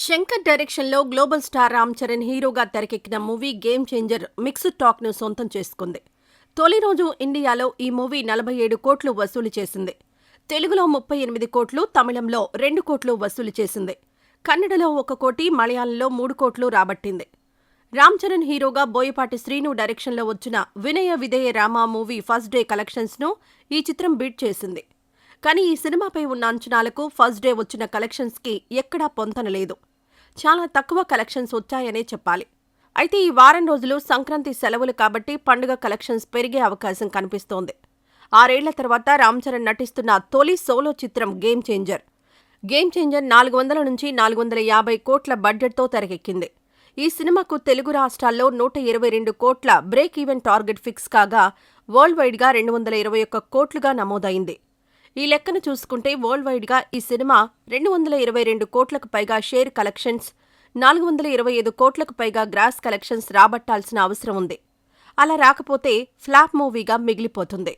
శంకర్ డైరెక్షన్లో global star Ram Charan హీరోగా తెరకెక్కిన మూవీ గేమ్ చేంజర్ మిక్స్డ్ టాక్ను సొంతం చేసుకుంది. తొలి రోజు ఇండియాలో ఈ మూవీ 47 కోట్లు వసూలు చేసింది. తెలుగులో 38 కోట్లు, తమిళంలో 2 కోట్లు వసూలు చేసింది. కన్నడలో 1 కోటి, మలయాళంలో 3 కోట్లు రాబట్టింది. రామ్ చరణ్ హీరోగా బోయపాటి శ్రీను డైరెక్షన్లో వచ్చిన Vinaya Vidheya Rama movie first day కలెక్షన్స్ను ఈ చిత్రం బీట్ చేసింది. కానీ ఈ సినిమాపై ఉన్న అంచనాలకు ఫస్ట్ డే వచ్చిన కలెక్షన్స్కి ఎక్కడా పొంతనలేదు. చాలా తక్కువ కలెక్షన్స్ వచ్చాయనే చెప్పాలి. అయితే ఈ వారం రోజులు సంక్రాంతి సెలవులు కాబట్టి పండుగ కలెక్షన్స్ పెరిగే అవకాశం కనిపిస్తోంది. 6 ఏళ్ల తర్వాత రామ్ చరణ్ నటిస్తున్న తొలి సోలో చిత్రం గేమ్ చేంజర్. గేమ్ చేంజర్ 400 నుంచి 450 కోట్ల బడ్జెట్తో తెరకెక్కింది. ఈ సినిమాకు తెలుగు రాష్ట్రాల్లో 122 కోట్ల బ్రేక్ ఈవెన్ టార్గెట్ ఫిక్స్ కాగా వరల్డ్ వైడ్గా 221 కోట్లుగా నమోదైంది. ఈ లెక్కను చూసుకుంటే వరల్డ్ వైడ్గా ఈ సినిమా 222 కోట్లకు పైగా షేర్ కలెక్షన్స్, 425 కోట్లకు పైగా గ్రాస్ కలెక్షన్స్ రాబట్టాల్సిన అవసరం ఉంది. అలా రాకపోతే ఫ్లాప్ మూవీగా మిగిలిపోతుంది.